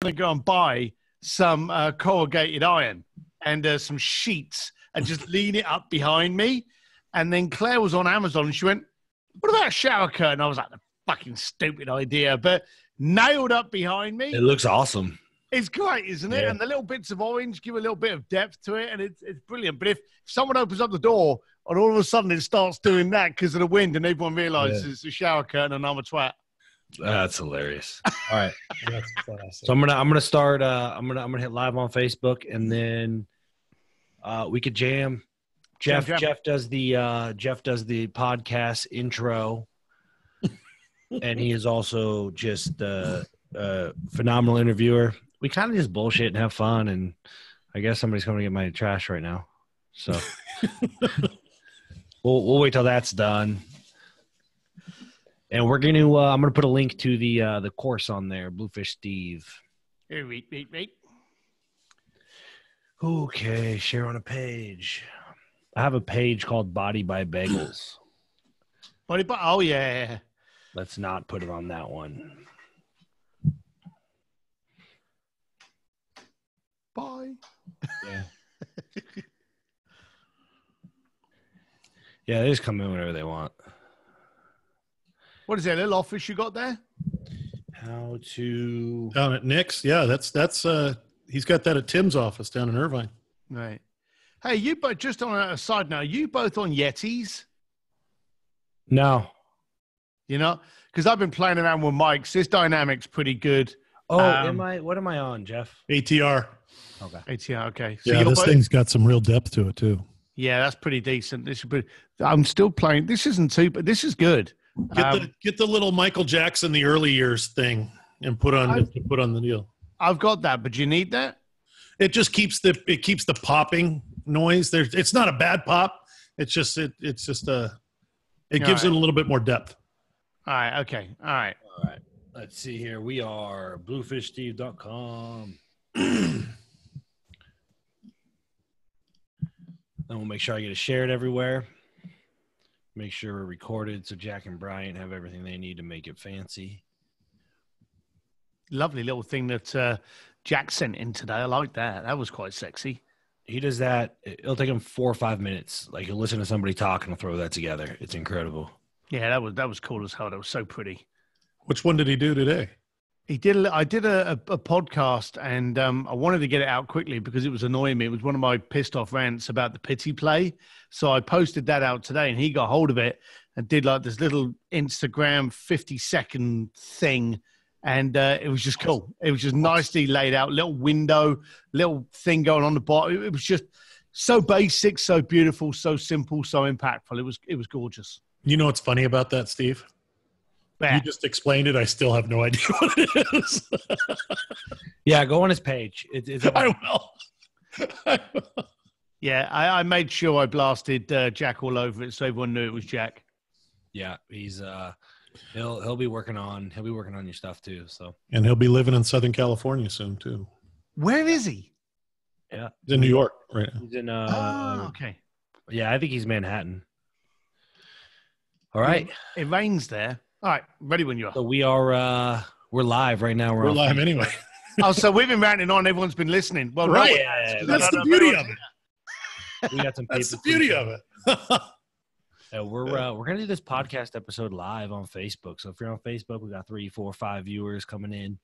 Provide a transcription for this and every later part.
going to go and buy some corrugated iron and some sheets and just lean it up behind me. And then Claire was on Amazon and she went, what about a shower curtain? I was like, the fucking stupid idea, but nailed up behind me. It looks awesome. It's great, isn't it? Yeah. And the little bits of orange give a little bit of depth to it, and it's brilliant. But if someone opens up the door and all of a sudden it starts doing that because of the wind and everyone realizes it's a shower curtain and I'm a twat. That's hilarious. All right. That's classic. So I'm gonna start I'm gonna hit live on Facebook, and then we could jam. Jeff does the podcast intro, and he is also just a phenomenal interviewer. We kind of just bullshit and have fun, and I guess somebody's coming to get my trash right now. So we'll wait till that's done. And we're going to I'm going to put a link to the course on there, Bluefish Steve. Here, wait. Okay, share on a page. I have a page called Body by Bagels. Oh, yeah. Let's not put it on that one. Bye. Yeah. Yeah, they just come in whenever they want. What is that little office you got there? How to Down at Nick's? Yeah, that's he's got that at Tim's office down in Irvine. Right. Hey, you both, just on a side note, you both on Yetis? No. You know, because I've been playing around with mics. This dynamic's pretty good. Oh, what am I on, Jeff? ATR. Okay. ATR, okay. So Yeah, this thing's got some real depth to it too. Yeah, that's pretty decent. I'm still playing. This isn't too, but this is good. Get the little Michael Jackson the early years thing and put on the deal. I've got that, but you need that? It just keeps the popping noise. It's not a bad pop. It's just it gives it a little bit more depth. All right. Okay. All right. Let's see here. We are bluefishsteve.com. Then we'll make sure I get it shared everywhere. Make sure we're recorded so Jack and Brian have everything they need to make it fancy. Lovely little thing that Jack sent in today. I like that. That was quite sexy. He does that. It'll take him 4 or 5 minutes. Like, he'll listen to somebody talk and he'll throw that together. It's incredible. Yeah, that was cool as hell. That was so pretty. Which one did he do today? I did a podcast, and I wanted to get it out quickly because it was annoying me. It was one of my pissed off rants about the pity play. So I posted that out today, and he got hold of it and did like this little Instagram 50-second thing. And it was just cool. It was just nicely laid out, little window, little thing going on the bottom. It was just so basic, so beautiful, so simple, so impactful. It was gorgeous. You know what's funny about that, Steve? You just explained it. I still have no idea what it is. Yeah, go on his page. I will. Yeah, I made sure I blasted Jack all over it so everyone knew it was Jack. Yeah, he's he'll be working on your stuff too. So, and he'll be living in Southern California soon too. Where is he? Yeah, he's in New York right now. He's in okay. Yeah, I think he's Manhattan. All right. It rains there. All right, ready when you are. So we're live right now. We're live anyway. Oh, so we've been ranting on. Everyone's been listening. Well, right. That's the beauty of it. We got some. That's the beauty of it. We're gonna do this podcast episode live on Facebook. So if you're on Facebook, we got 3, 4, 5 viewers coming in.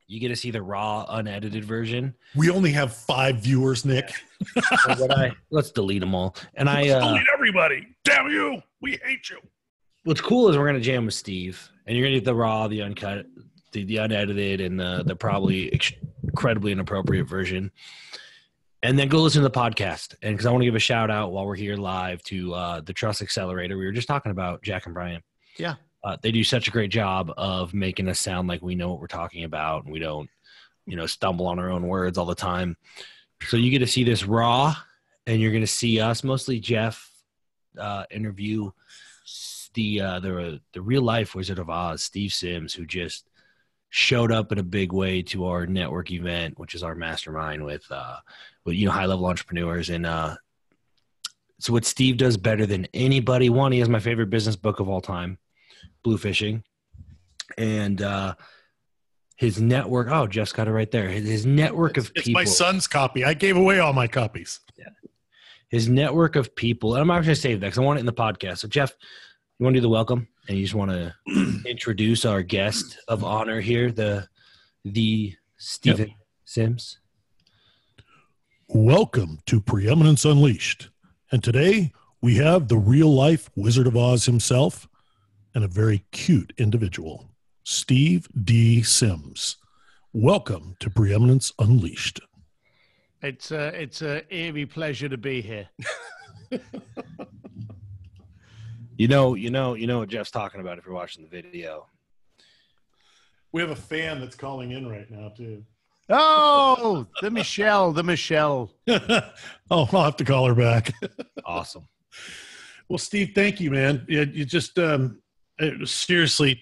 You get to see the raw, unedited version. We only have 5 viewers, Nick. Let's delete them all. And let's delete everybody. Damn you! We hate you. What's cool is we're gonna jam with Steve, and you're gonna get the raw, the uncut, the unedited, and the probably incredibly inappropriate version. And then go listen to the podcast. And because I want to give a shout out while we're here live to the Trust Accelerator. We were just talking about Jack and Brian. Yeah. They do such a great job of making us sound like we know what we're talking about, and we don't, stumble on our own words all the time. So you get to see this raw, and you're going to see us, mostly Jeff, interview the real life Wizard of Oz, Steve Sims, who just showed up in a big way to our network event, which is our mastermind with high level entrepreneurs. And so what Steve does better than anybody, one, he has my favorite business book of all time, Bluefishing, and his network. Oh, Jeff's got it right there. His network of people. It's my son's copy. I gave away all my copies. Yeah. His network of people. And I'm not going to save that because I want it in the podcast. So, Jeff, you want to do the welcome? And you just want to introduce our guest of honor here, the Stephen Sims. Welcome to Preeminence Unleashed. And today we have the real-life Wizard of Oz himself and a very cute individual, Steve D. Sims. Welcome to Preeminence Unleashed. It's a eerie pleasure to be here. You know what Jeff's talking about if you're watching the video. We have a fan that's calling in right now, too. Oh, the Michelle. Oh, I'll have to call her back. Awesome. Well, Steve, thank you, man. You just seriously,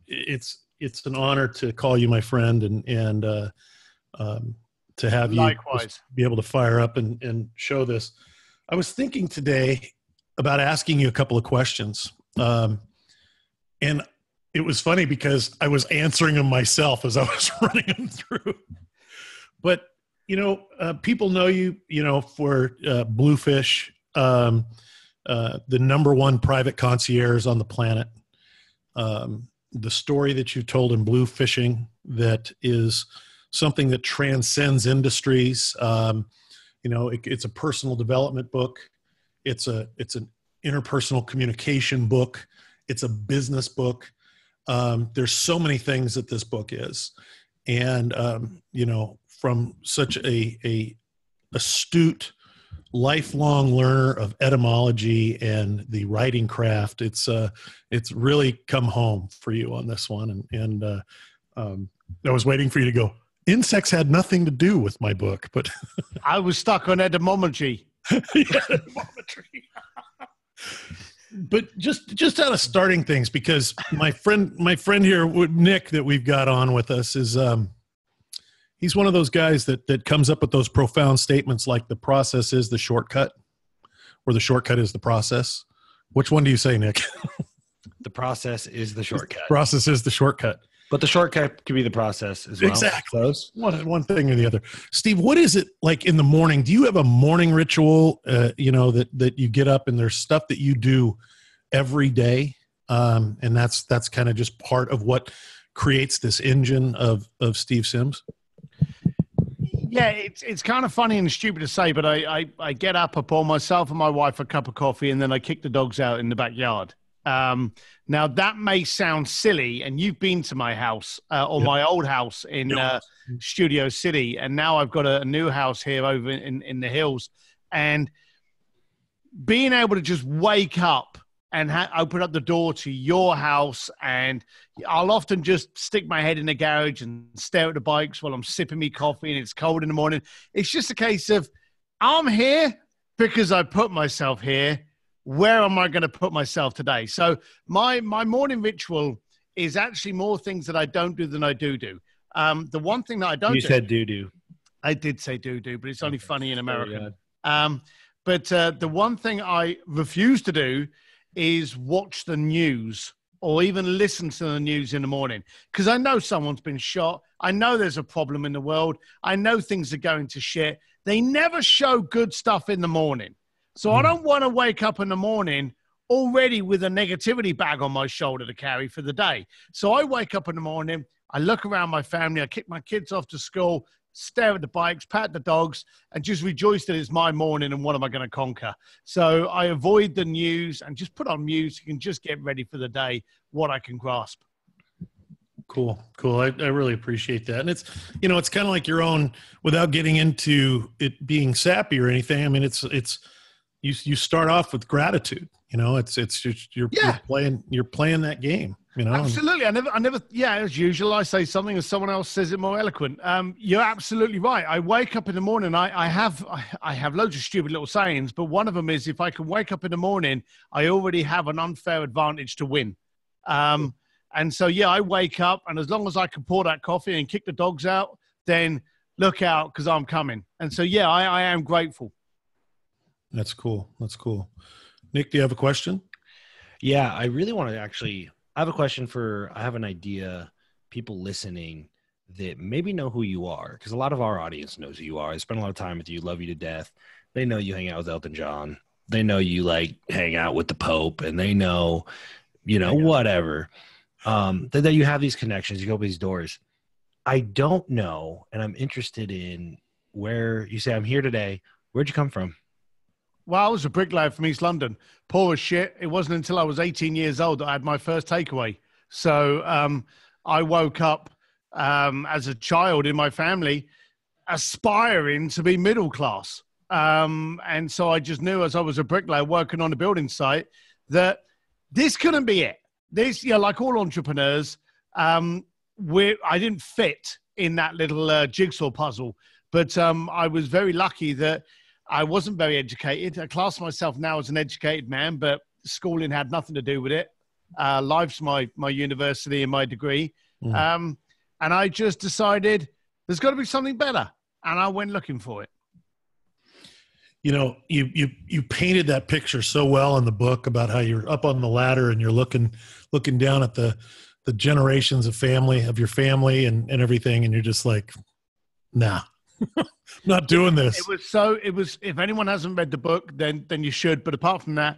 it's an honor to call you my friend and to have you likewise be able to fire up and show this. I was thinking today about asking you a couple of questions, and it was funny because I was answering them myself as I was running them through. But people know you, for Bluefish, the #1 private concierge on the planet. The story that you told in Blue Fishing that is something that transcends industries. It's a personal development book. It's an interpersonal communication book. It's a business book. There's so many things that this book is. And, from such a astute, lifelong learner of etymology and the writing craft, it's really come home for you on this one. And I was waiting for you to go, insects had nothing to do with my book, but I was stuck on etymology. Etymology. But just out of starting things, because my friend here, Nick, that we've got on with us is he's one of those guys that comes up with those profound statements like the process is the shortcut, or the shortcut is the process. Which one do you say, Nick? The process is the shortcut. The process is the shortcut. But the shortcut could be the process as well. Exactly. One thing or the other. Steve, what is it like in the morning? Do you have a morning ritual, that you get up and there's stuff that you do every day? And that's kind of just part of what creates this engine of Steve Sims? Yeah, it's kind of funny and stupid to say, but I get up, I pour myself and my wife a cup of coffee, and then I kick the dogs out in the backyard. Now that may sound silly, and you've been to my house or my old house in Studio City, and now I've got a new house here over in the hills, and being able to just wake up and open up the door to your house, and I'll often just stick my head in the garage and stare at the bikes while I'm sipping me coffee and it's cold in the morning. It's just a case of I'm here because I put myself here. Where am I going to put myself today? So my morning ritual is actually more things that I don't do than I do. The one thing that I don't do. You said do. I did say do, but it's only funny in American. But the one thing I refuse to do is watch the news or even listen to the news in the morning, because I know someone's been shot. I know there's a problem in the world. I know things are going to shit. They never show good stuff in the morning. So I don't want to wake up in the morning already with a negativity bag on my shoulder to carry for the day. So I wake up in the morning, I look around my family, I kick my kids off to school, stare at the bikes, pat the dogs, and just rejoice that it's my morning and what am I going to conquer. So I avoid the news and just put on music and just get ready for the day, what I can grasp. Cool. I really appreciate that. And it's kind of like your own, without getting into it being sappy or anything. I mean, you start off with gratitude, it's just, you're playing that game, Absolutely. I never, as usual, I say something and someone else says it more eloquent. You're absolutely right. I wake up in the morning. I have loads of stupid little sayings, but one of them is if I can wake up in the morning, I already have an unfair advantage to win. And so, I wake up, and as long as I can pour that coffee and kick the dogs out, then look out because I'm coming. And so, I am grateful. That's cool. Nick, do you have a question? Yeah, I really want to I have a question I have an idea people listening that maybe know who you are, because a lot of our audience knows who you are. They spend a lot of time with you, love you to death. They know you hang out with Elton John. They know you like hang out with the Pope, and they know, whatever. That you have these connections, you open these doors. I don't know, and I'm interested in where you say, I'm here today. Where'd you come from? Well, I was a bricklayer from East London. Poor as shit. It wasn't until I was 18 years old that I had my first takeaway. So I woke up as a child in my family aspiring to be middle class. And so I just knew as I was a bricklayer working on a building site that this couldn't be it. This, like all entrepreneurs, I didn't fit in that little jigsaw puzzle. But I was very lucky that I wasn't very educated. I class myself now as an educated man, but schooling had nothing to do with it. Life's my university and my degree. And I just decided there's got to be something better. And I went looking for it. You painted that picture so well in the book about how you're up on the ladder and you're looking down at the generations of your family and everything. And you're just like, nah, not doing this. It was, if anyone hasn't read the book, then you should. But apart from that,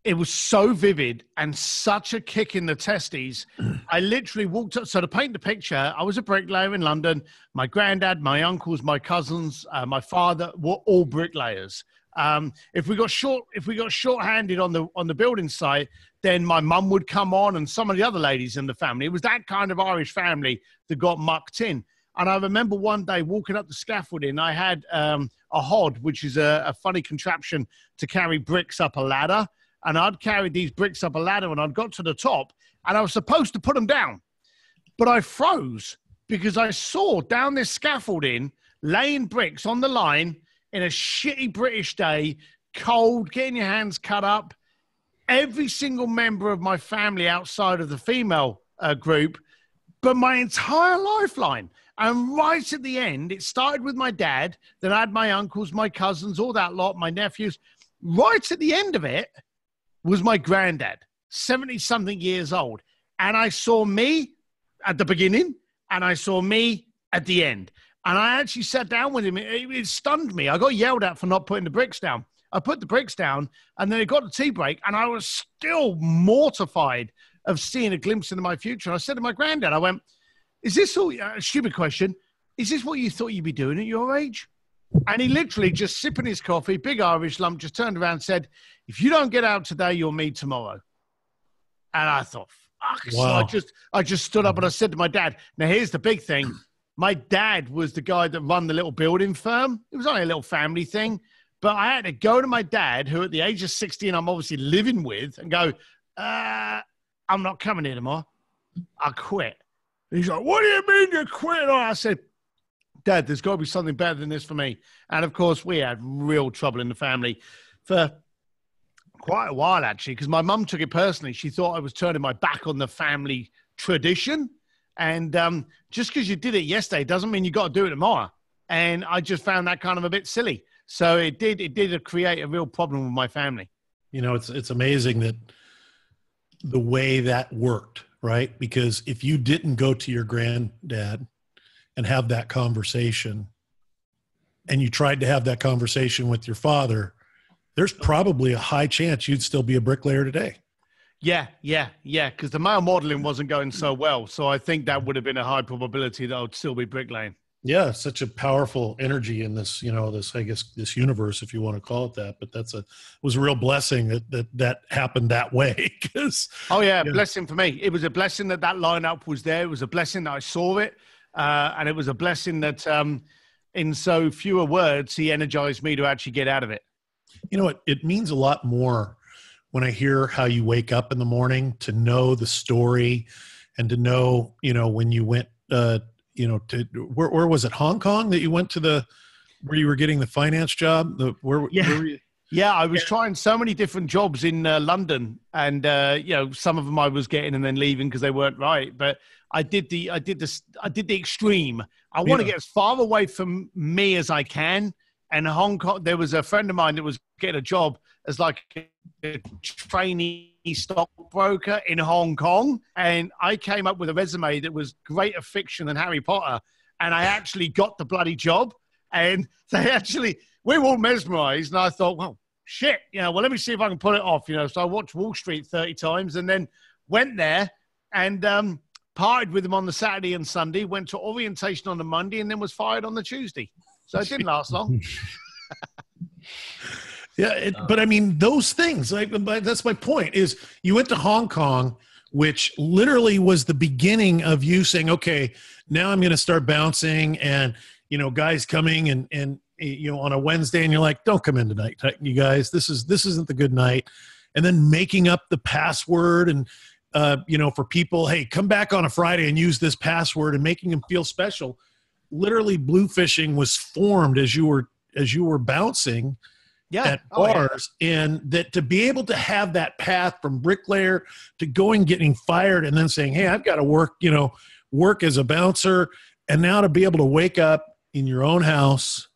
it was so vivid and such a kick in the testes. I literally walked up. So to paint the picture, I was a bricklayer in London. My granddad, my uncles, my cousins, my father were all bricklayers. If we got shorthanded on the building site, then my mum would come on and some of the other ladies in the family. It was that kind of Irish family that got mucked in. And I remember one day walking up the scaffolding, I had a hod, which is a funny contraption to carry bricks up a ladder. And I'd carried these bricks up a ladder and I'd got to the top and I was supposed to put them down. But I froze because I saw down this scaffolding, laying bricks on the line in a shitty British day, cold, getting your hands cut up. Every single member of my family outside of the female group, but my entire lifeline. And right at the end, it started with my dad. Then I had my uncles, my cousins, all that lot, my nephews. Right at the end of it was my granddad, 70-something years old. And I saw me at the beginning, and I saw me at the end. And I actually sat down with him. It stunned me. I got yelled at for not putting the bricks down. I put the bricks down, and then it got the tea break, and I was still mortified of seeing a glimpse into my future. And I said to my granddad, I went, is this all, stupid question, is this what you thought you'd be doing at your age? And he literally just sipping his coffee, big Irish lump, just turned around and said, if you don't get out today, you'll meet tomorrow. And I thought, fuck. Wow. So I just stood up and I said to my dad, now here's the big thing. My dad was the guy that run the little building firm. It was only a little family thing. But I had to go to my dad, who at the age of 16, I'm obviously living with, and go, I'm not coming here tomorrow. I quit. And he's like, what do you mean you quit? And I said, Dad, there's got to be something better than this for me. And of course, we had real trouble in the family for quite a while, actually, because my mum took it personally. She thought I was turning my back on the family tradition. And just because you did it yesterday doesn't mean you got to do it tomorrow. And I just found that kind of a bit silly. So it did create a real problem with my family. It's amazing that the way that worked, right? Because if you didn't go to your granddad and have that conversation, and you tried to have that conversation with your father, there's probably a high chance you'd still be a bricklayer today. Yeah. Because the male modeling wasn't going so well. So I think that would have been a high probability that I would still be bricklaying. Yeah, such a powerful energy in this, this universe, if you want to call it that. But it was a real blessing that happened that way. Blessing for me. It was a blessing that lineup was there. It was a blessing that I saw it. And it was a blessing that in so fewer words, he energized me to actually get out of it. It means a lot more when I hear how you wake up in the morning, to know the story and to know, when you went, to where was it, Hong Kong, that you went to where you were getting the finance job? Where were you? Yeah, I was trying so many different jobs in London, and some of them I was getting and then leaving because they weren't right. But I did the extreme. I want to get as far away from me as I can. And Hong Kong, there was a friend of mine that was getting a job as like a trainee stockbroker in Hong Kong. And I came up with a resume that was greater fiction than Harry Potter. And I actually got the bloody job. And we were all mesmerized. And I thought, well, shit, well, let me see if I can pull it off. So I watched Wall Street 30 times and then went there and partied with them on the Saturday and Sunday, went to orientation on the Monday, and then was fired on the Tuesday. So it didn't last long. Yeah, but I mean, those things, that's my point, is you went to Hong Kong, which literally was the beginning of you saying, okay, now I'm going to start bouncing, and, guys coming and on a Wednesday, and you're like, don't come in tonight, you guys, this isn't the good night. And then making up the password and, for people, hey, come back on a Friday and use this password, and making them feel special. Literally, Bluefishing was formed as you were bouncing at bars, and that to be able to have that path from bricklayer to getting fired and then saying, hey, I've got to work as a bouncer, and now to be able to wake up in your own house,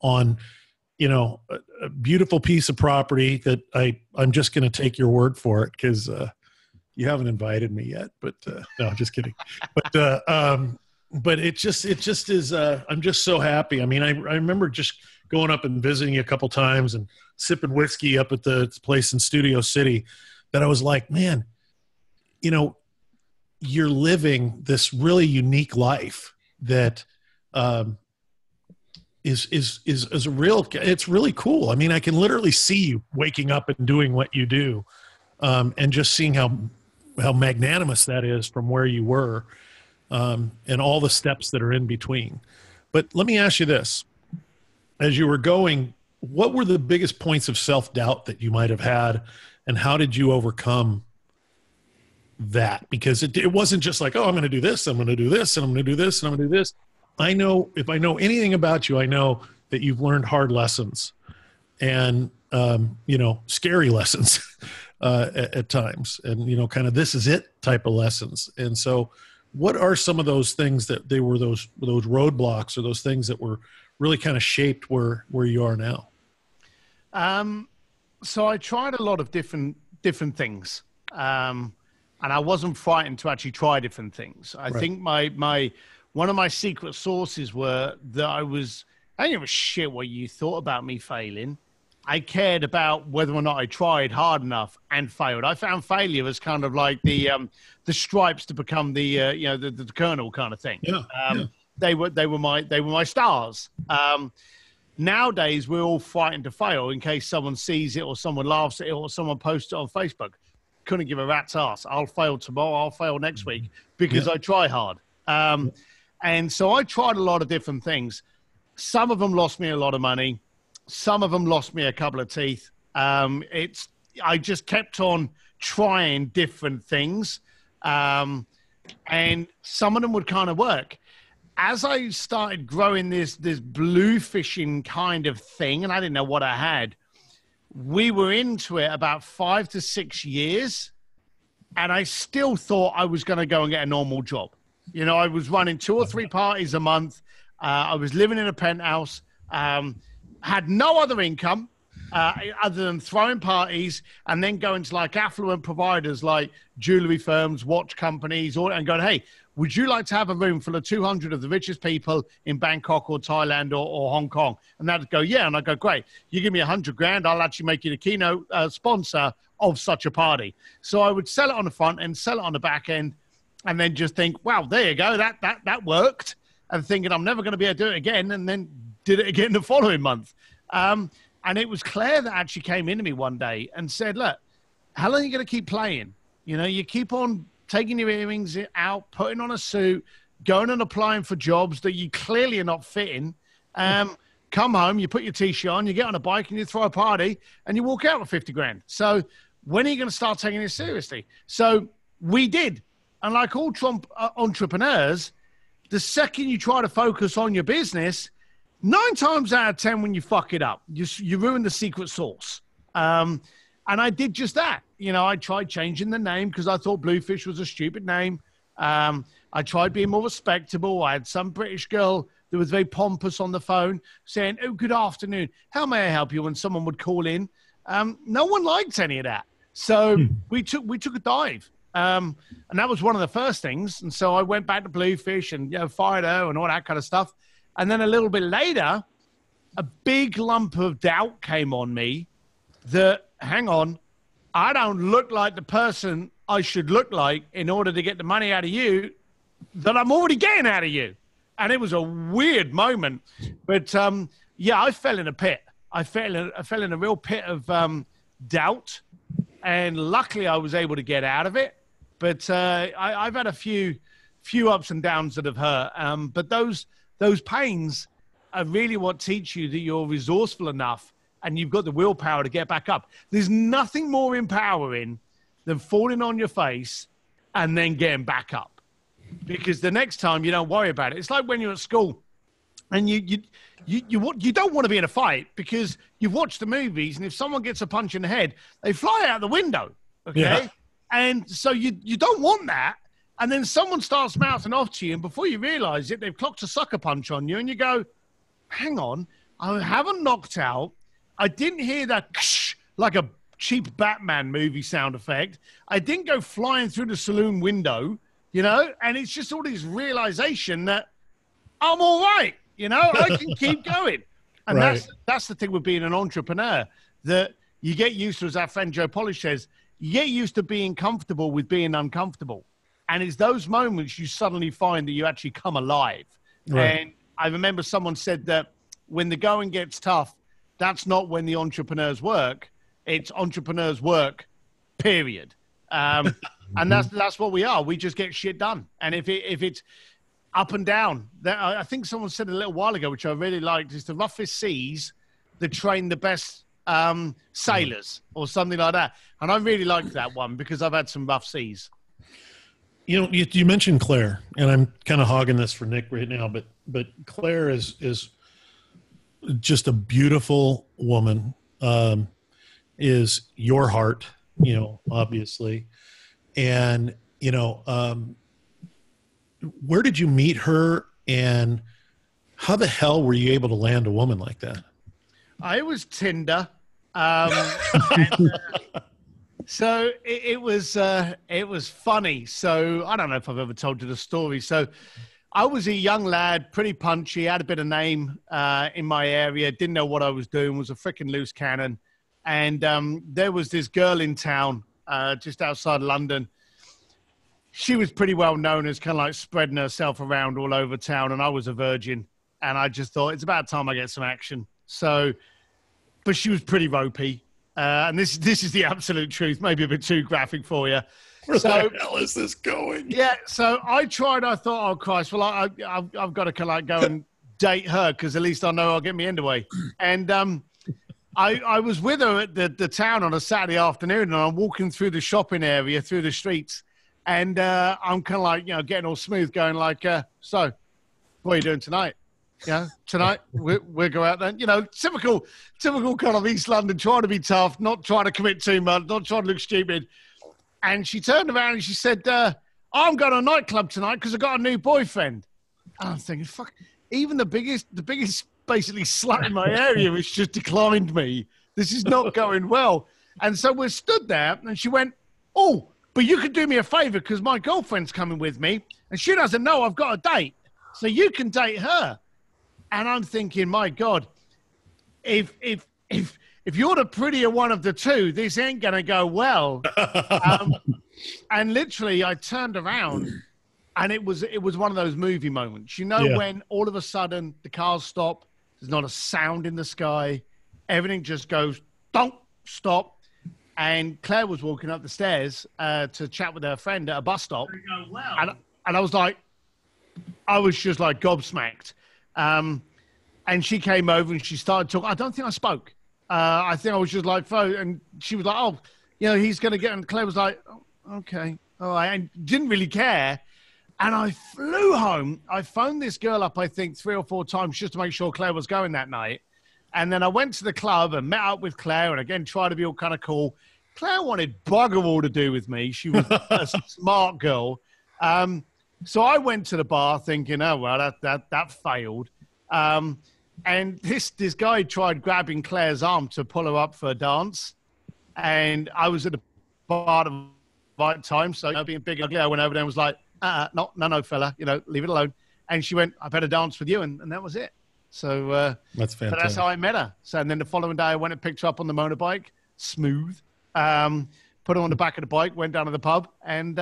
on, a beautiful piece of property that I'm just going to take your word for it because you haven't invited me yet, but no, just kidding. But it just is, I'm just so happy. I mean, I remember just going up and visiting you a couple times and sipping whiskey up at the place in Studio City, that I was like, man, you're living this really unique life that is a real, it's really cool. I mean, I can literally see you waking up and doing what you do, and just seeing how magnanimous that is from where you were, and all the steps that are in between. But let me ask you this. As you were going, what were the biggest points of self-doubt that you might have had, and how did you overcome that? Because it wasn't just like, oh, I'm going to do this, I'm going to do this, and I'm going to do this, and I'm going to do this. I know, if I know anything about you, I know that you've learned hard lessons and, scary lessons at times, and, kind of this is it type of lessons. And so what are some of those things that they were those roadblocks, or those things that were really kind of shaped where you are now? So I tried a lot of different things. And I wasn't frightened to actually try different things. I think one of my secret sources were that I didn't give a shit what you thought about me failing. I cared about whether or not I tried hard enough and failed. I found failure as kind of like the stripes to become the colonel kind of thing. Yeah. They were my stars. Nowadays, we're all frightened to fail in case someone sees it, or someone laughs at it, or someone posts it on Facebook. Couldn't give a rat's ass. I'll fail tomorrow. I'll fail next week because I try hard. And so I tried a lot of different things. Some of them lost me a lot of money. Some of them lost me a couple of teeth. I just kept on trying different things. And some of them would kind of work. As I started growing this bluefishing kind of thing, and I didn't know what I had, we were into it about 5 to 6 years, and I still thought I was going to go and get a normal job. I was running 2 or 3 parties a month. I was living in a penthouse, had no other income other than throwing parties, and then going to like affluent providers like jewelry firms, watch companies, and going, hey, would you like to have a room full of 200 of the richest people in Bangkok or Thailand or Hong Kong? And they'd go, yeah. And I go, great. You give me $100,000, I'll actually make you the keynote sponsor of such a party. So I would sell it on the front end, sell it on the back end, and then just think, wow, there you go. That worked. And thinking I'm never going to be able to do it again. And then did it again the following month. And it was Claire that actually came into me one day and said, look, how long are you going to keep playing? You keep on taking your earrings out, putting on a suit, going and applying for jobs that you clearly are not fitting. Come home, you put your T-shirt on, you get on a bike and you throw a party and you walk out with 50 grand. So when are you going to start taking it seriously? So we did. And like all entrepreneurs, the second you try to focus on your business, 9 times out of 10 when you fuck it up, you ruin the secret sauce. And I did just that. I tried changing the name because I thought Bluefish was a stupid name. I tried being more respectable. I had some British girl that was very pompous on the phone saying, oh, good afternoon. How may I help you? When someone would call in. No one liked any of that. So we took a dive. And that was one of the first things. And so I went back to Bluefish and, fired her and all that kind of stuff. And then a little bit later, a big lump of doubt came on me that, hang on, I don't look like the person I should look like in order to get the money out of you that I'm already getting out of you. And it was a weird moment. But, I fell in a pit. I fell in a real pit of doubt. And luckily, I was able to get out of it. But I've had a few ups and downs that have hurt. But those pains are really what teach you that you're resourceful enough and you've got the willpower to get back up. There's nothing more empowering than falling on your face and then getting back up. Because the next time you don't worry about it. It's like when you're at school and you don't want to be in a fight because you've watched the movies, and if someone gets a punch in the head, they fly out the window. Okay. Yeah. And so you don't want that. And then someone starts mouthing off to you, and before you realize it, they've clocked a sucker punch on you, and you go, hang on, I haven't knocked out. I didn't hear that like a cheap Batman movie sound effect. I didn't go flying through the saloon window, and it's just all this realization that I'm all right, I can keep going. And right. That's the thing with being an entrepreneur, that you get used to, as our friend Joe Polish says, you get used to being comfortable with being uncomfortable. And it's those moments you suddenly find that you actually come alive. Right. And I remember someone said that when the going gets tough, that's not when the entrepreneurs work. It's entrepreneurs work, period. And that's what we are. We just get shit done. And if it's up and down, I think someone said a little while ago, which I really liked, is the roughest seas that train the best sailors or something like that. And I really liked that one because I've had some rough seas. You mentioned Claire, and I'm kind of hogging this for Nick right now, but Claire is just a beautiful woman, is your heart, obviously. And, where did you meet her, and how the hell were you able to land a woman like that? I was Tinder. So it was funny. So I don't know if I've ever told you the story. So I was a young lad, pretty punchy, had a bit of name in my area, didn't know what I was doing, was a freaking loose cannon. And there was this girl in town just outside London. She was pretty well known as kind of like spreading herself around all over town. And I was a virgin. And I just thought, it's about time I get some action. So, but she was pretty ropey. And this is the absolute truth, maybe a bit too graphic for you. Where the hell is this going? Yeah, so I tried. I thought, oh, Christ, well, I've got to kind of like go and date her because at least I know I'll get me end away. And I was with her at the town on a Saturday afternoon, and I'm walking through the shopping area, through the streets, and I'm kind of like, getting all smooth, going like, so what are you doing tonight? Tonight we'll go out there. Typical kind of East London, trying to be tough, not trying to commit too much, not trying to look stupid. And she turned around and she said, I'm going to a nightclub tonight because I got a new boyfriend. And I'm thinking, fuck, even the biggest basically slut in my area has just declined me. This is not going well. And so we stood there and she went, oh, but you could do me a favor because my girlfriend's coming with me and she doesn't know I've got a date. So you can date her. And I'm thinking, my God, if you're the prettier one of the two, this ain't going to go well. And literally I turned around and it was one of those movie moments, when all of a sudden the cars stop, there's not a sound in the sky. Everything just goes, don't stop. And Claire was walking up the stairs to chat with her friend at a bus stop. And I was like, I was just like gobsmacked. And she came over and she started talking. I don't think I spoke. I think I was just like, and she was like, oh, he's going to get, and Claire was like, oh, okay, all right, and didn't really care. And I flew home. I phoned this girl up, I think, 3 or 4 times just to make sure Claire was going that night. And then I went to the club and met up with Claire and again, tried to be all kind of cool. Claire wanted bugger all to do with me. She was a smart girl. So I went to the bar thinking, oh, well, that failed. And this guy tried grabbing Claire's arm to pull her up for a dance. And I was at the bar at the right time. So being big and ugly, I went over there and was like, no, fella, leave it alone. And she went, I better dance with you. And that was it. So that's fantastic. But that's how I met her. So, and then the following day I went and picked her up on the motorbike, smooth, put her on the back of the bike, went down to the pub, and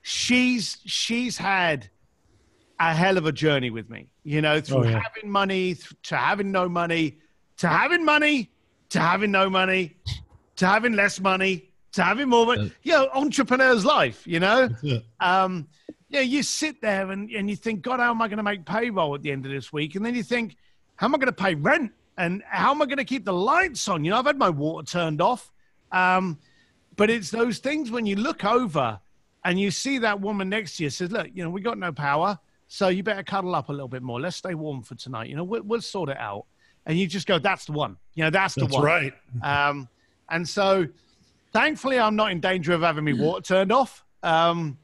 she's had a hell of a journey with me, through having money to having no money, to having money, to having no money, to having less money, to having more money, entrepreneur's life, you sit there and you think, God, how am I going to make payroll at the end of this week? And then you think, how am I going to pay rent? And how am I going to keep the lights on? I've had my water turned off. But it's those things when you look over and you see that woman next to you says, look, we got no power, so you better cuddle up a little bit more. Let's stay warm for tonight. We'll sort it out. And you just go, that's the one. That's the one. Right. And so thankfully I'm not in danger of having my water turned off. Knock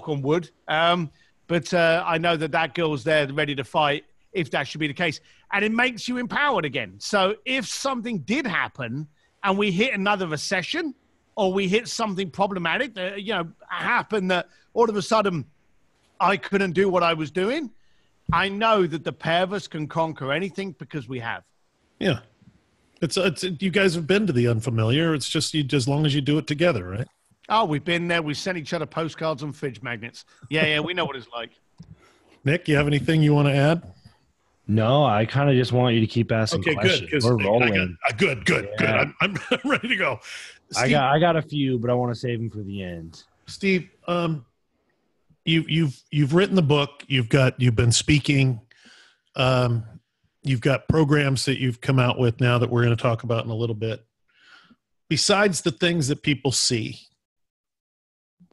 on wood. But I know that girl's there ready to fight if that should be the case. And it makes you empowered again. So if something did happen and we hit another recession or we hit something problematic that, happened that all of a sudden I couldn't do what I was doing, I know that the pair of us can conquer anything because we have. Yeah. It's you guys have been to the unfamiliar. It's just as long as you do it together, right? Oh, we've been there. We sent each other postcards and fridge magnets. Yeah, we know what it's like. Nick, you have anything you want to add? No, I kind of just want you to keep asking questions. Good. We're rolling. Good. Yeah. I'm ready to go. Steve, I got a few, but I want to save them for the end. Steve, you've written the book. You've been speaking. You've got programs that you've come out with now that we're going to talk about in a little bit. Besides the things that people see,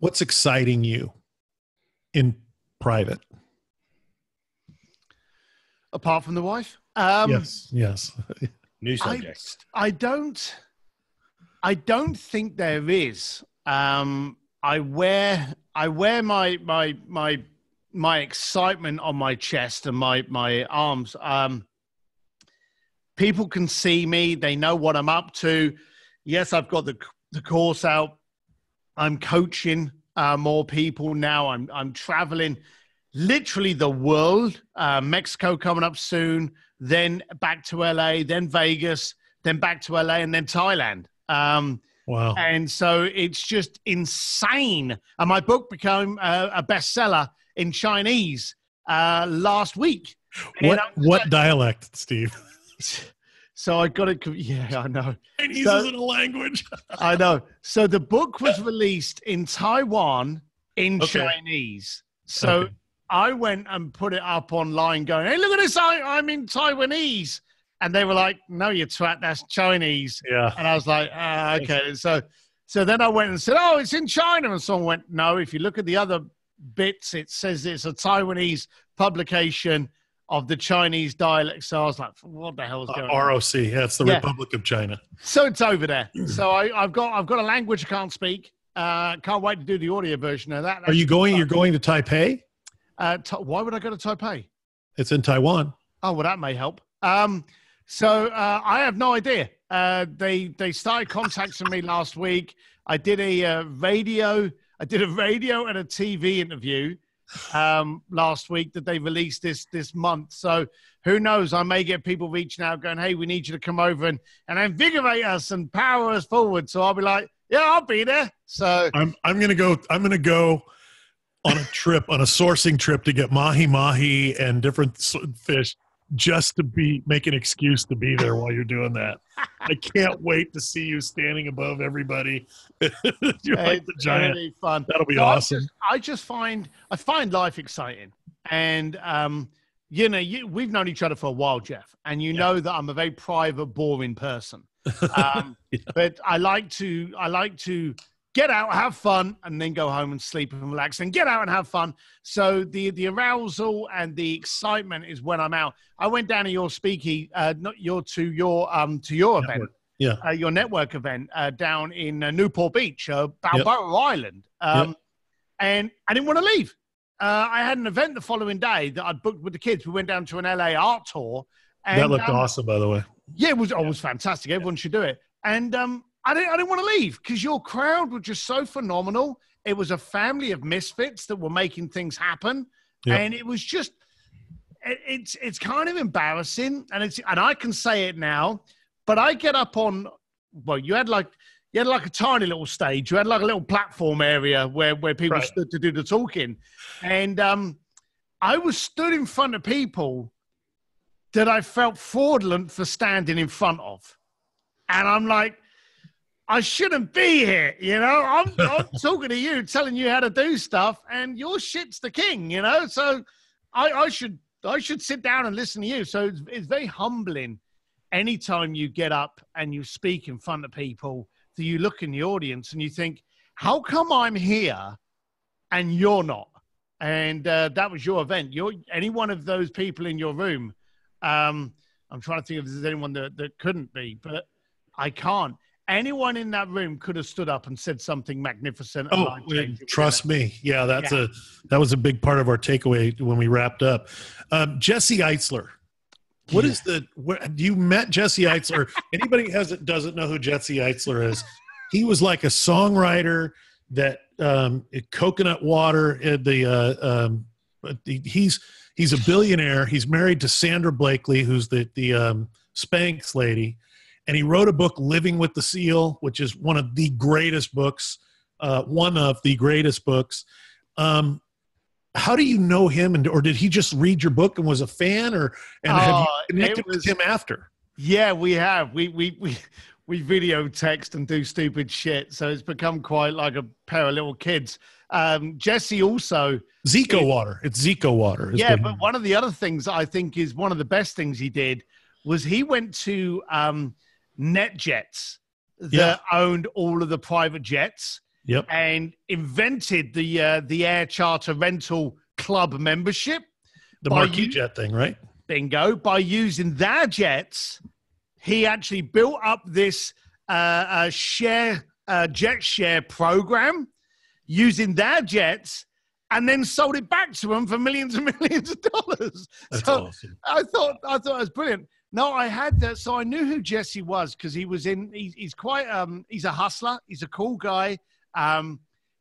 what's exciting you in private? Apart from the wife? Yes. New subject. I don't think there is. I wear my excitement on my chest and my arms. People can see me. They know what I'm up to. Yes, I've got the course out. I'm coaching more people now. I'm traveling literally the world. Mexico coming up soon, then back to LA, then Vegas, then back to LA, and then Thailand. Wow. And so it's just insane. And my book became a bestseller in Chinese last week. What dialect, Steve? So I got it. Yeah, I know. Chinese isn't a language. I know. So the book was released in Taiwan in Chinese. So I went and put it up online going, hey, look at this. I'm in Taiwanese. And they were like, no, you twat, that's Chinese. Yeah. And I was like, okay. So then I went and said, oh, it's in China. And someone went, no, if you look at the other bits, it says it's a Taiwanese publication of the Chinese dialect. So I was like, what the hell is going on? ROC, it's the Republic of China. So it's over there. So I've got a language I can't speak. Can't wait to do the audio version of that. Are you going? You're going to Taipei? Why would I go to Taipei? It's in Taiwan. Oh, well, that may help. So I have no idea. They started contacting me last week. I did a radio and a TV interview last week that they released this month. So who knows? I may get people reaching out going, hey, we need you to come over and invigorate us and power us forward. So I'll be like, yeah, I'll be there. So I'm gonna go on a sourcing trip to get mahi and different fish, just to make an excuse to be there while you're doing that. I can't wait to see you standing above everybody. You're like the giant. Really fun. That'll be awesome. I find life exciting, and we've known each other for a while, Jeff, and you know that I'm a very private, boring person. But I like to get out, have fun, and then go home and sleep and relax, and get out and have fun. So the arousal and the excitement is when I'm out. I went down to your to your event, your network event down in Newport Beach, Balboa Island, and I didn't want to leave. I had an event the following day that I'd booked with the kids. We went down to an LA art tour. And, that looked awesome, by the way. Yeah, it was fantastic. Everyone should do it. And I didn't want to leave because your crowd were just so phenomenal. It was a family of misfits that were making things happen. Yep. And it was just, it's kind of embarrassing. And I can say it now, but I get up on, well, you had like a tiny little stage. You had like a little platform area where people stood to do the talking. And I was stood in front of people that I felt fraudulent for standing in front of. And I'm like, I shouldn't be here, you know? I'm talking to you, telling you how to do stuff, and your shit's the king, you know? So I should sit down and listen to you. So it's very humbling anytime you get up and you speak in front of people, that you look in the audience and you think, how come I'm here and you're not? And that was your event. You're any one of those people in your room. I'm trying to think if there's anyone that couldn't be, but I can't. Anyone in that room could have stood up and said something magnificent. Oh, trust me. Yeah, that was a big part of our takeaway when we wrapped up. Jesse Eisler. You met Jesse Eisler? Anybody doesn't know who Jesse Eisler is? He was like a songwriter that coconut water. He's a billionaire. He's married to Sandra Blakely, who's the Spanx lady. And he wrote a book, Living with the Seal, which is one of the greatest books. How do you know him, or did he just read your book and was a fan, have you connected with him after? Yeah, we have. We video text and do stupid shit, so it's become quite like a pair of little kids. Jesse also Zico water. It's Zico water. Yeah, but one of the other things I think is one of the best things he did was he went to NetJets that owned all of the private jets. Yep. And invented the air charter rental club membership. The marquee jet thing, right? Bingo. By using their jets, he actually built up this jet share program using their jets, and then sold it back to them for millions and millions of dollars. That's awesome. I thought it was brilliant. No, I had that. So I knew who Jesse was because he's quite, he's a hustler. He's a cool guy.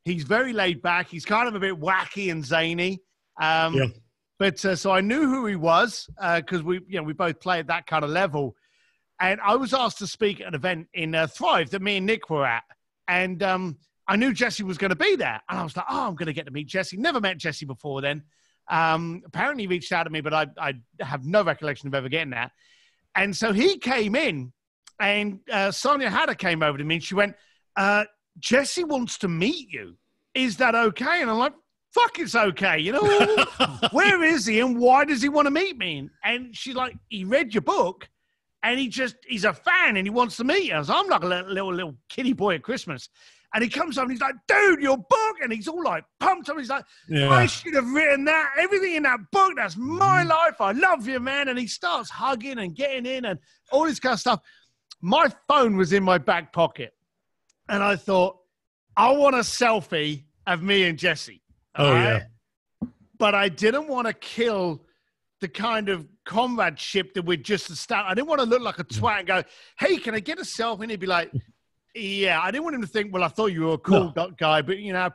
He's very laid back. He's kind of a bit wacky and zany. But so I knew who he was because we both play at that kind of level. And I was asked to speak at an event in Thrive that me and Nick were at. And I knew Jesse was going to be there. And I was like, I'm going to get to meet Jesse. Never met Jesse before then. Apparently he reached out to me, but I have no recollection of ever getting that. And so he came in, and Sonia Hatter came over to me, and she went, Jesse wants to meet you. Is that okay? And I'm like, fuck, it's okay. You know, where is he and why does he want to meet me? And she's like, he read your book and he's a fan and he wants to meet us. I'm like a little kiddie boy at Christmas. And he comes up and he's like, dude, your book. And he's all like pumped up. He's like, I should have written that. Everything in that book, that's my life. I love you, man. And he starts hugging and getting in and all this kind of stuff. My phone was in my back pocket. And I thought, I want a selfie of me and Jesse. Yeah. But I didn't want to kill the kind of comradeship that we'd just established. I didn't want to look like a twat and go, hey, can I get a selfie? And he'd be like, yeah. I didn't want him to think, well, I thought you were a cool guy, but, you know,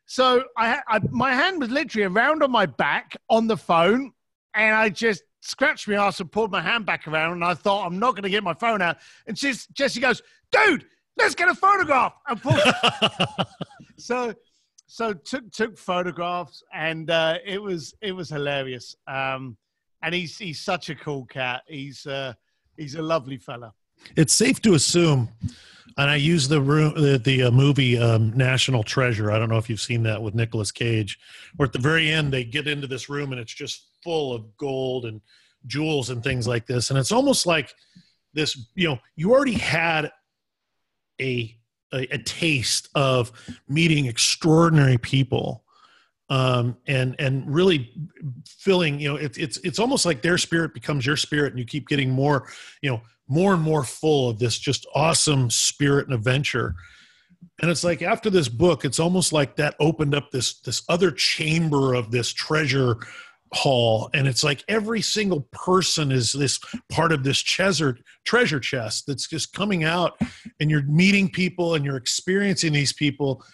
so my hand was literally around on my back on the phone, and I just scratched my ass and pulled my hand back around, and I thought, I'm not going to get my phone out. And Jesse goes, dude, let's get a photograph. And so took photographs, and it was hilarious. And he's such a cool cat. He's a lovely fella. It's safe to assume, and I use the movie National Treasure. I don't know if you've seen that with Nicolas Cage, where at the very end they get into this room and it's just full of gold and jewels and things like this. And it's almost like this, you already had a taste of meeting extraordinary people, and really feeling, it's almost like their spirit becomes your spirit, and you keep getting more and more full of this just awesome spirit and adventure. And it's like after this book, it's almost like that opened up this other chamber of this treasure hall, and it's like every single person is this part of this treasure chest that's just coming out, and you're meeting people and you're experiencing these people.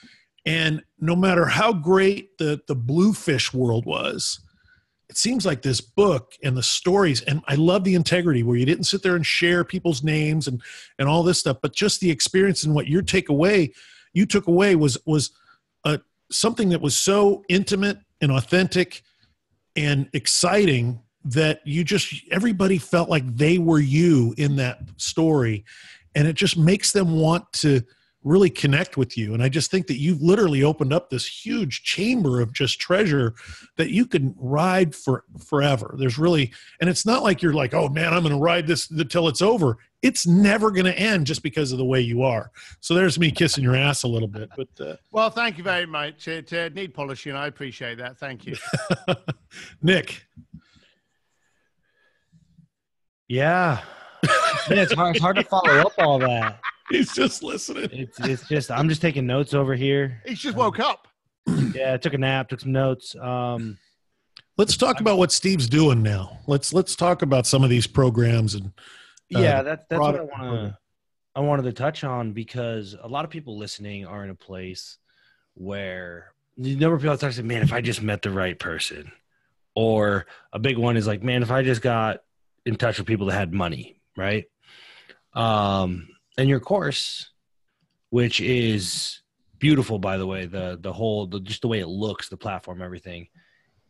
And no matter how great the Bluefish world was, it seems like this book and the stories, and I love the integrity where you didn't sit there and share people's names and all this stuff, but just the experience and what you took away was something that was so intimate and authentic and exciting that everybody felt like they were you in that story. And it just makes them want to really connect with you. And I just think that you've literally opened up this huge chamber of just treasure that you can ride forever. And it's not like you're like, oh man, I'm going to ride this until it's over. It's never going to end just because of the way you are. So there's me kissing your ass a little bit. But well, thank you very much. It need polishing. I appreciate that. Thank you. Nick. Yeah. Man, it's hard to follow up all that. He's just listening. It's just I'm just taking notes over here. He's just woke up. Yeah, I took a nap, took some notes. Let's talk about what Steve's doing now. Let's talk about some of these programs and that's what I wanted to touch on, because a lot of people listening are in a place where the number of people talk, man, if I just met the right person, or a big one is like, man, if I just got in touch with people that had money, right? And your course, which is beautiful, by the way, just the way it looks, the platform, everything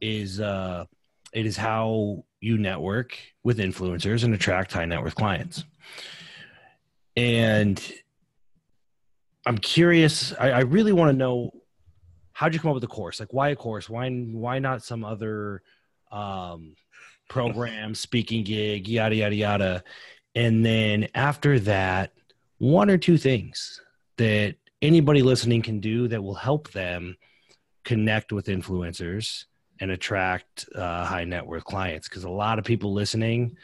is, it is how you network with influencers and attract high net worth clients. And I'm curious, I really want to know, how'd you come up with the course? Like, why a course? Why not some other program, speaking gig, yada, yada, yada. And then after that, one or two things that anybody listening can do that will help them connect with influencers and attract high net worth clients. Because a lot of people listening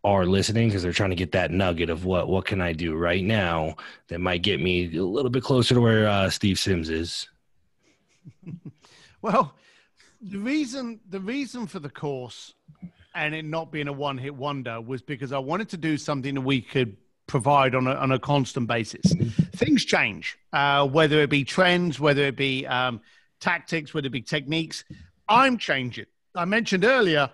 are listening because they're trying to get that nugget of what can I do right now that might get me a little bit closer to where Steve Sims is. Well, the reason for the course and it not being a one-hit wonder was because I wanted to do something that we could provide on a constant basis. Things change, whether it be trends, whether it be tactics, whether it be techniques. I'm changing. I mentioned earlier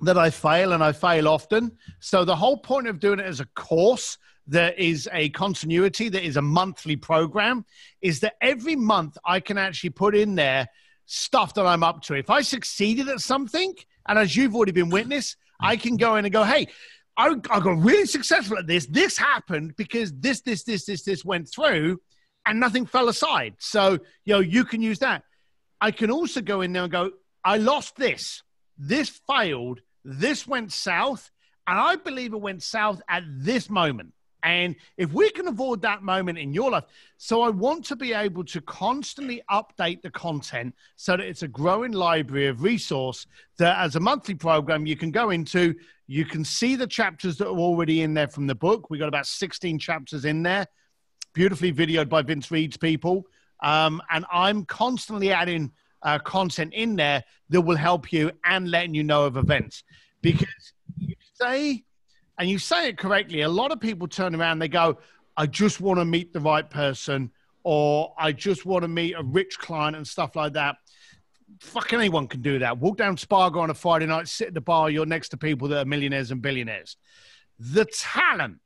that I fail, and I fail often. So the whole point of doing it as a course that is a continuity, that is a monthly program, is that every month I can actually put in there stuff that I'm up to. If I succeeded at something, and as you've already been witness, I can go in and go, hey, I got really successful at this. This happened because this went through and nothing fell aside. So, you can use that. I can also go in there and go, I lost this. This failed. This went south. And I believe it went south at this moment. And if we can avoid that moment in your life, so I want to be able to constantly update the content so that it's a growing library of resource that as a monthly program you can go into, you can see the chapters that are already in there from the book. We got about 16 chapters in there, beautifully videoed by Vince Reed's people. And I'm constantly adding content in there that will help you and letting you know of events. Because you say it correctly, a lot of people turn around, they go, I just want to meet the right person, or I just want to meet a rich client and stuff like that. Fucking anyone can do that. Walk down Spargo on a Friday night, sit at the bar, you're next to people that are millionaires and billionaires. The talent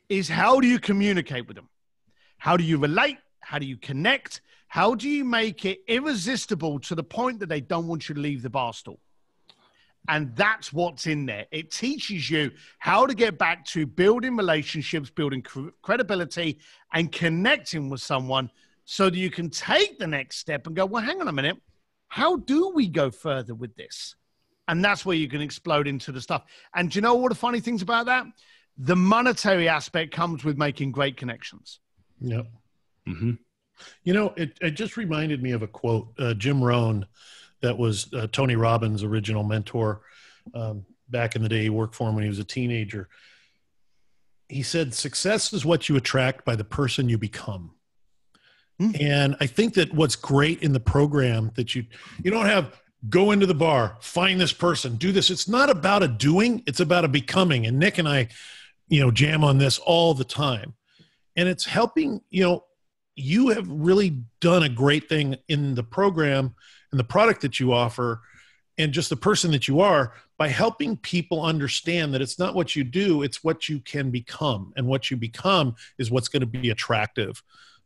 is, how do you communicate with them? How do you relate? How do you connect? How do you make it irresistible to the point that they don't want you to leave the bar stool? And that's what's in there. It teaches you how to get back to building relationships, building credibility, and connecting with someone so that you can take the next step and go, well, hang on a minute. How do we go further with this? And that's where you can explode into the stuff. And do you know what the funny things about that? The monetary aspect comes with making great connections. Yep. Mm-hmm. It just reminded me of a quote, Jim Rohn, that was Tony Robbins' original mentor. Back in the day, he worked for him when he was a teenager. He said, success is what you attract by the person you become. Mm-hmm. And I think that what's great in the program that you don't have go into the bar, find this person, do this. It's not about a doing, it's about a becoming. And Nick and I, jam on this all the time. And it's helping, you have really done a great thing in the program and the product that you offer and just the person that you are by helping people understand that it's not what you do, it's what you can become. And what you become is what's going to be attractive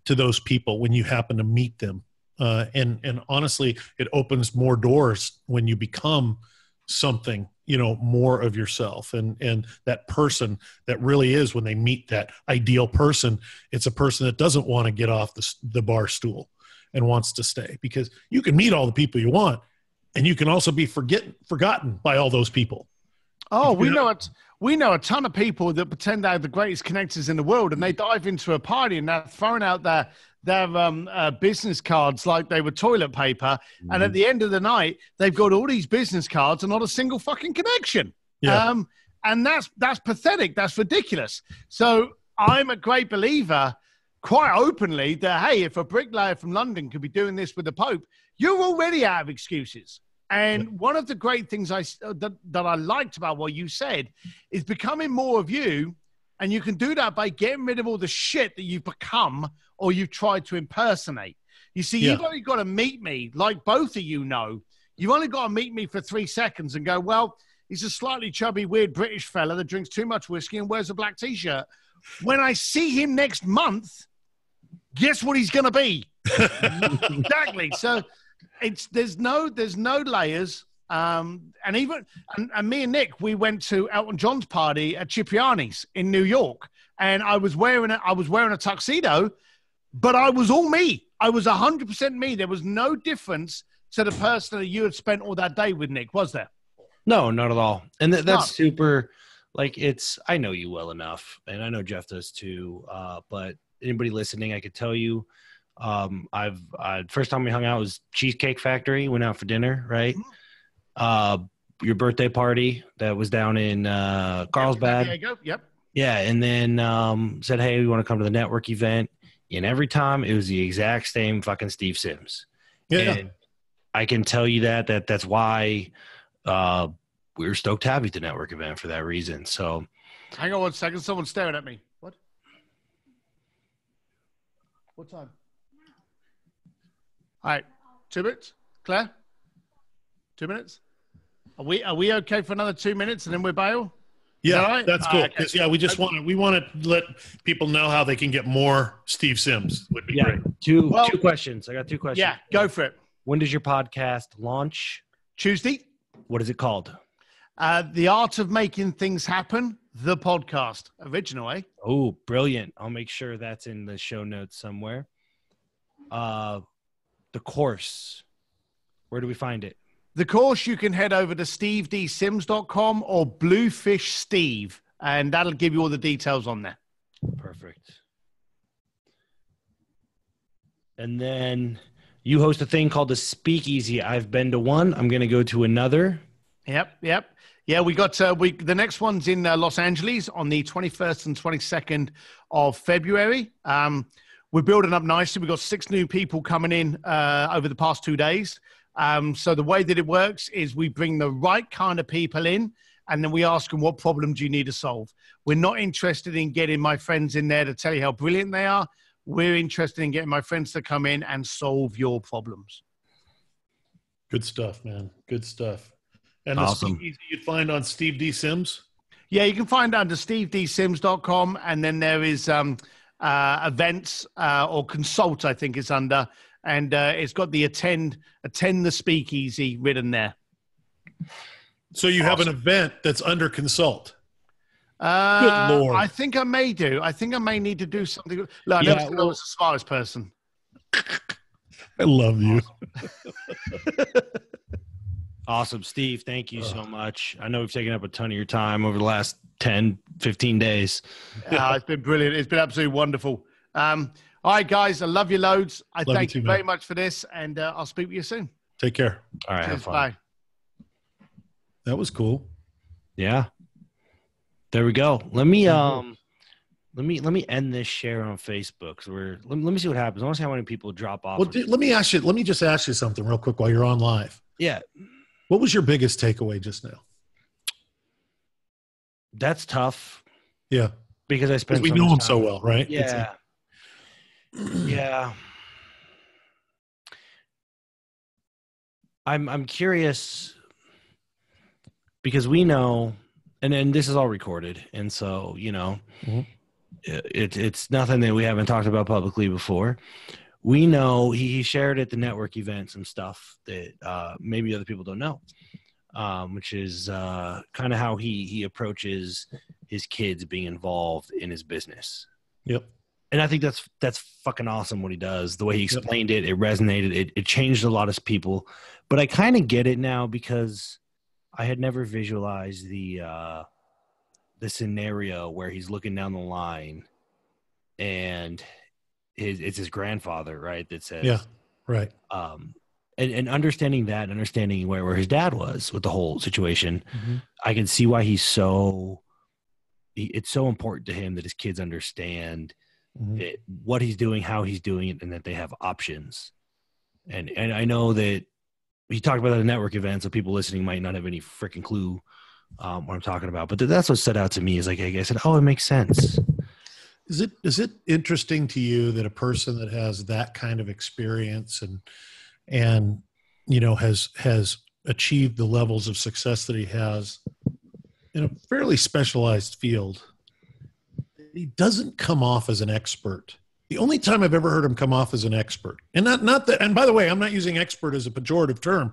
to those people when you happen to meet them. And honestly, it opens more doors when you become something, more of yourself. And that person that really is, when they meet that ideal person, it's a person that doesn't want to get off the bar stool and wants to stay, because you can meet all the people you want and you can also be forgotten by all those people. Oh, we know a ton of people that pretend they're the greatest connectors in the world, and they dive into a party and they're throwing out their business cards like they were toilet paper. Mm-hmm. And at the end of the night, they've got all these business cards and not a single fucking connection. Yeah. And that's pathetic. That's ridiculous. So I'm a great believer, quite openly, that, hey, if a bricklayer from London could be doing this with the Pope, you're already out of excuses. And one of the great things that I liked about what you said is becoming more of you. And you can do that by getting rid of all the shit that you've become or you've tried to impersonate. You see, You've only got to meet me, like both of you know. You've only got to meet me for 3 seconds and go, well, he's a slightly chubby, weird British fella that drinks too much whiskey and wears a black T-shirt. When I see him next month, guess what he's going to be? Exactly. So there's no layers. And me and Nick, we went to Elton John's party at Cipriani's in New York, and I was wearing a tuxedo, but I was all me. I was 100% me. There was no difference to the person that you had spent all that day with, Nick, was there? No, not at all. And that's super. Like, I know you well enough, and I know Jeff does too. But anybody listening, I could tell you, first time we hung out was Cheesecake Factory. Went out for dinner, right? Mm-hmm. Your birthday party that was down in Carlsbad. There you go. Yep. Yeah, and then said, hey, we want to come to the network event. And every time it was the exact same fucking Steve Sims. Yeah. And I can tell you that's why we were stoked to have you at the network event for that reason. So hang on 1 second. Someone's staring at me. What time? All right. 2 minutes? Claire? 2 minutes? Are we okay for another 2 minutes and then we bail? Yeah, right? That's cool. Okay. We just want to let people know how they can get more Steve Sims. Would be great. Two questions. I got 2 questions. Yeah, go for it. When does your podcast launch? Tuesday. What is it called? The Art of Making Things Happen, the podcast. Original, eh? Oh, brilliant. I'll make sure that's in the show notes somewhere. The course. Where do we find it? The course, you can head over to stevedsims.com or Bluefish Steve, and that'll give you all the details on there. Perfect. And then you host a thing called the Speakeasy. I've been to one. I'm going to go to another. Yep. Yeah, we got the next one's in Los Angeles on the 21st and 22nd of February. We're building up nicely. We've got 6 new people coming in over the past 2 days. So the way that it works is we bring the right kind of people in, and then we ask them, what problem do you need to solve? We're not interested in getting my friends in there to tell you how brilliant they are. We're interested in getting my friends to come in and solve your problems. Good stuff, man. Good stuff. And awesome. The speakeasy you'd find on Steve D. Sims? Yeah, you can find it under stevedsims.com, and then there is events or consult, I think it's under. And it's got the attend the speakeasy written there. So you have an event that's under consult. Good Lord. I think I may do. I think I may need to do something. Look, I never said I was the smartest person. I love you. Awesome. Steve, thank you so much. I know we've taken up a ton of your time over the last 10, 15 days. It's been brilliant. It's been absolutely wonderful. All right, guys, I love you loads. I thank you very much for this, and I'll speak with you soon. Take care. All right, have fun. Bye. That was cool. Yeah. There we go. Let me end this share on Facebook. So let me see what happens. I want to see how many people drop off. Well, let me just ask you something real quick while you're on live. Yeah. What was your biggest takeaway just now? That's tough. Yeah. Because I spent we so know much him time. so well, right? Yeah. Yeah. I'm curious because we know, and this is all recorded, and so it's nothing that we haven't talked about publicly before. We know he shared at the network event some stuff that maybe other people don't know, which is kind of how he approaches his kids being involved in his business. Yep. And I think that's fucking awesome what he does. The way he explained it, it resonated. It changed a lot of people. But I kind of get it now because I had never visualized the scenario where he's looking down the line and it's his grandfather, right? That says, yeah, right. And understanding that, understanding where his dad was with the whole situation, I can see why it's so important to him that his kids understand what he's doing, how he's doing it, and that they have options. And I know that he talked about that at a network event, so people listening might not have any freaking clue what I'm talking about. But that's what stood out to me is like I said, oh, it makes sense. Is it interesting to you that a person that has that kind of experience and has achieved the levels of success that he has in a fairly specialized field, he doesn't come off as an expert? The only time I've ever heard him come off as an expert, and not that, and by the way, I'm not using expert as a pejorative term,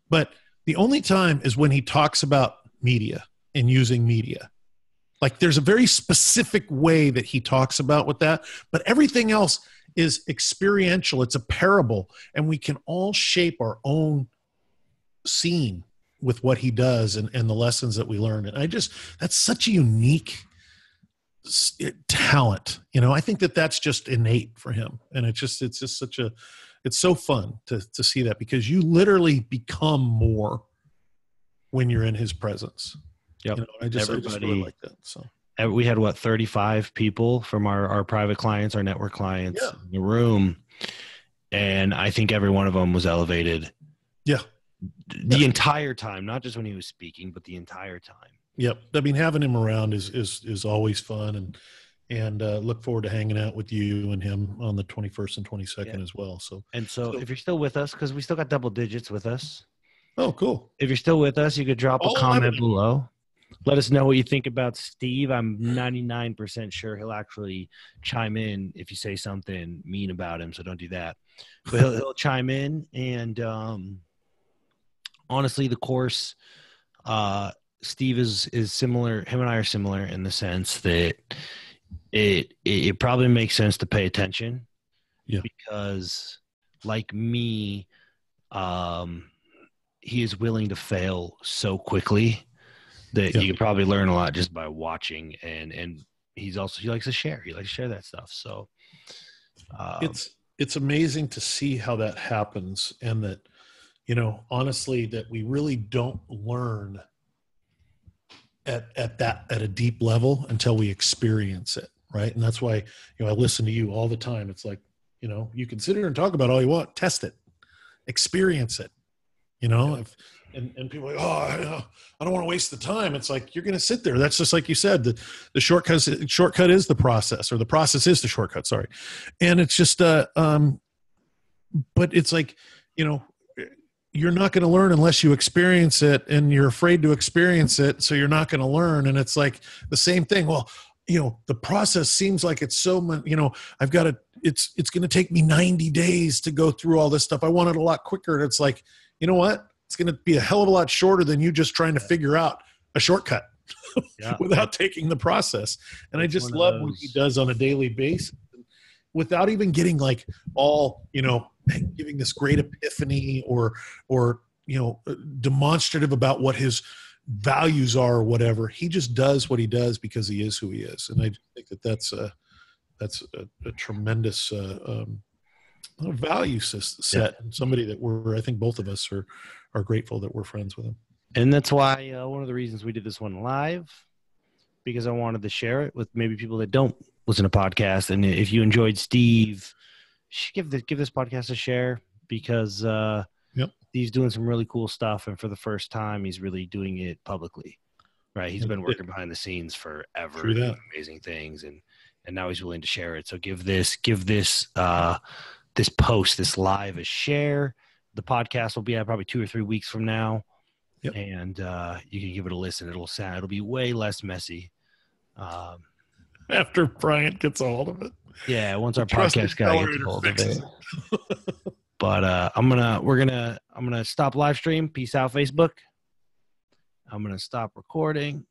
but the only time is when he talks about media and using media. Like there's a very specific way that he talks about with that, but everything else is experiential. It's a parable, and we can all shape our own scene with what he does and the lessons that we learn. And that's such a unique talent. I think that's just innate for him. And it's so fun to see that, because you literally become more when you're in his presence. Yep. I just really like that. So we had 35 people from our private clients, our network clients in the room. And I think every one of them was elevated. Yeah. The entire time, not just when he was speaking, but the entire time. Yep. I mean, having him around is always fun, and look forward to hanging out with you and him on the 21st and 22nd as well. So if you're still with us, because we still got double digits with us. Oh, cool. If you're still with us, you could drop a comment below. Let us know what you think about Steve. I'm 99% sure he'll actually chime in if you say something mean about him, so don't do that. But he'll chime in, and honestly, the course, Steve is similar. Him and I are similar in the sense that it probably makes sense to pay attention. Yeah. Because like me, he is willing to fail so quickly that you can probably learn a lot just by watching. And he likes to share. He likes to share that stuff. So it's amazing to see how that happens, and that, honestly, that we really don't learn at a deep level until we experience it. Right. And that's why, I listen to you all the time. It's like, you can sit here and talk about all you want, test it, experience it, and people are like, oh, I don't want to waste the time. It's like, you're going to sit there. That's just like you said, the shortcut is the process, or the process is the shortcut. Sorry. And it's just, but it's like, you're not going to learn unless you experience it, and you're afraid to experience it. So you're not going to learn. And it's like the same thing. Well, the process seems like it's so much, I've got to, it's going to take me 90 days to go through all this stuff. I want it a lot quicker. And it's like, you know what? It's going to be a hell of a lot shorter than you just trying to figure out a shortcut without taking the process. And I just love what he does on a daily basis without even getting like all, giving this great epiphany or demonstrative about what his values are or whatever. He just does what he does because he is who he is. And I think that's a tremendous value set, and somebody that I think both of us are grateful that we're friends with him. And that's why one of the reasons we did this one live, because I wanted to share it with maybe people that don't listen to podcasts. And if you enjoyed Steve, give this podcast a share, because the he's doing some really cool stuff, and for the first time, he's really doing it publicly. Right? He's been working behind the scenes forever, doing amazing things, and now he's willing to share it. So give this post, this live, a share. The podcast will be out probably 2 or 3 weeks from now. Yep. And you can give it a listen. It'll be way less messy. After Bryant gets a hold of it. Yeah, once our podcast guy gets a hold of it. But I'm gonna stop live stream. Peace out, Facebook. I'm gonna stop recording.